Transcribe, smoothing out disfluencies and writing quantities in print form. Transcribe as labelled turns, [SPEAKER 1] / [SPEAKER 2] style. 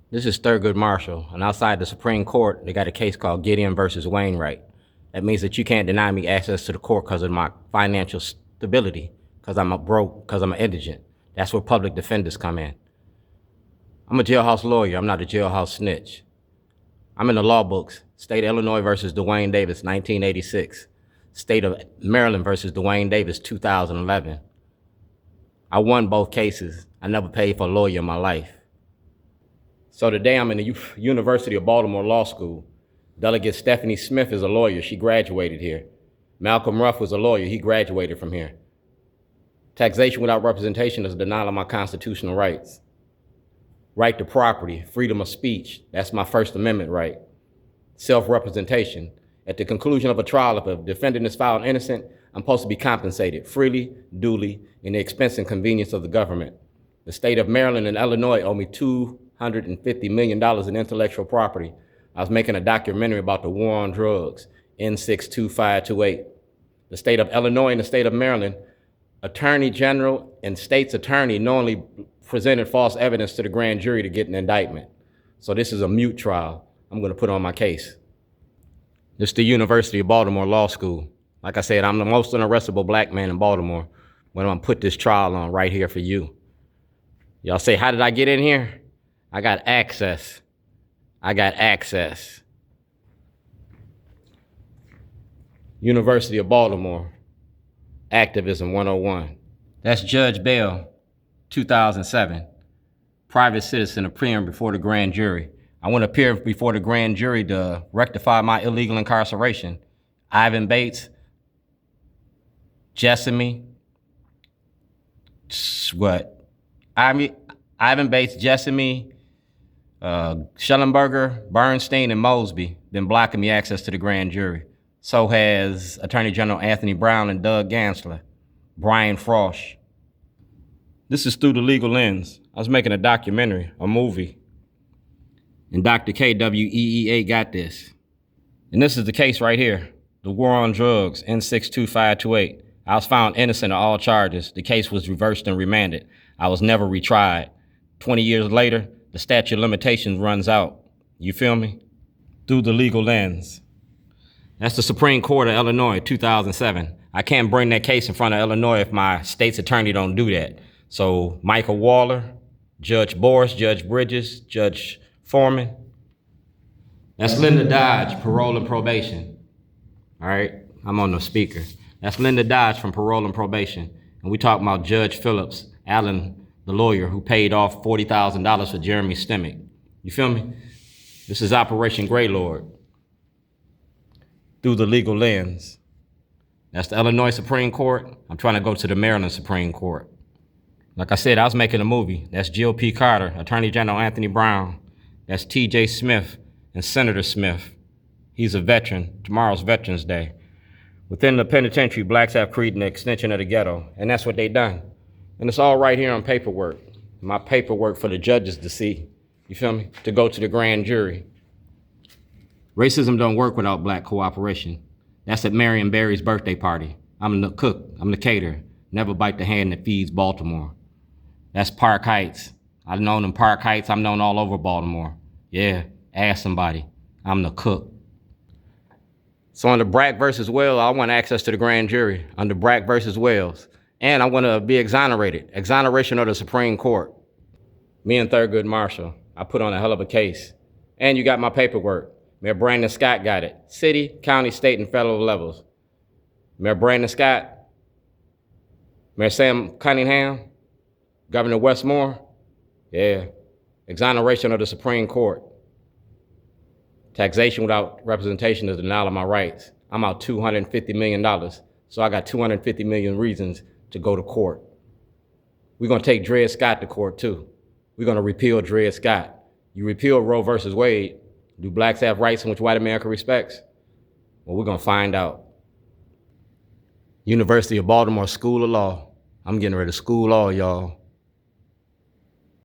[SPEAKER 1] This is Thurgood Marshall, and outside the Supreme Court, they got a case called Gideon versus Wainwright. That means that you can't deny me access to the court because of my financial stability, because I'm because I'm indigent. That's where public defenders come in. I'm a jailhouse lawyer. I'm not a jailhouse snitch. I'm in the law books. State of Illinois versus Duane Davis, 1986. State of Maryland versus Duane Davis, 2011. I won both cases. I never paid for a lawyer in my life. So today I'm in the University of Baltimore Law School. Delegate Stephanie Smith is a lawyer. She graduated here. Malcolm Ruff was a lawyer. He graduated from here. Taxation without representation is a denial of my constitutional rights. Right to property, freedom of speech, that's my First Amendment right. Self-representation. At the conclusion of a trial, if a defendant is found innocent, I'm supposed to be compensated freely, duly, in the expense and convenience of the government. The state of Maryland and Illinois owe me $250 million in intellectual property. I was making a documentary about the war on drugs, N62528. The state of Illinois and the state of Maryland, Attorney General and state's attorney knowingly presented false evidence to the grand jury to get an indictment. So this is a mute trial I'm gonna put on my case. This is the University of Baltimore Law School. Like I said, I'm the most unarrestable black man in Baltimore when I'm gonna put this trial on right here for you. Y'all say, how did I get in here? I got access. I got access. University of Baltimore, Activism 101. That's Judge Bell, 2007. Private citizen appearing before the grand jury. I want to appear before the grand jury to rectify my illegal incarceration. Ivan Bates, Jermey, Ivan Bates, Jermey, Schellenberger, Bernstein, and Mosby been blocking me access to the grand jury. So has Attorney General Anthony Brown and Doug Gansler, Brian Frosch. This is Through the Legal Lens. I was making a documentary, a movie, and Dr. KWEEA got this. And this is the case right here, the war on drugs, N62528. I was found innocent of all charges. The case was reversed and remanded. I was never retried. 20 years later, the statute of limitations runs out. You feel me? Through the Legal Lens. That's the Supreme Court of Illinois, 2007. I can't bring that case in front of Illinois if my state's attorney don't do that. So Michael Waller, Judge Boris, Judge Bridges, Judge Foreman. That's Linda Dodge, parole and probation. All right, I'm on the speaker. That's Linda Dodge from parole and probation. And we talk about Judge Phillips, Allen, the lawyer who paid off $40,000 for Jermey Stemich. You feel me? This is Operation Greylord. Through the Legal Lens. That's the Illinois Supreme Court. I'm trying to go to the Maryland Supreme Court. Like I said, I was making a movie. That's Jill P. Carter, Attorney General Anthony Brown. That's T.J. Smith and Senator Smith. He's a veteran. Tomorrow's Veterans Day. Within the penitentiary, blacks have created an extension of the ghetto, and that's what they done. And it's all right here on paperwork. My paperwork for the judges to see. You feel me? To go to the grand jury. Racism don't work without black cooperation. That's at Marion Barry's birthday party. I'm the cook, I'm the caterer. Never bite the hand that feeds Baltimore. That's Park Heights. I've known in Park Heights, I'm known all over Baltimore. Yeah, ask somebody. I'm the cook. So under Brack versus Wells, I want access to the grand jury. Under Brack versus Wells. And I want to be exonerated. Exoneration of the Supreme Court. Me and Thurgood Marshall, I put on a hell of a case. And you got my paperwork. Mayor Brandon Scott got it. City, county, state, and federal levels. Mayor Brandon Scott, Mayor Sam Cunningham, Governor Westmore, yeah. Exoneration of the Supreme Court. Taxation without representation is denial of my rights. I'm out $250 million, so I got 250 million reasons to go to court. We're gonna take Dred Scott to court too. We're gonna repeal Dred Scott. You repeal Roe versus Wade, do blacks have rights in which white America respects? Well, we're gonna find out. University of Baltimore School of Law. I'm getting ready to school all y'all.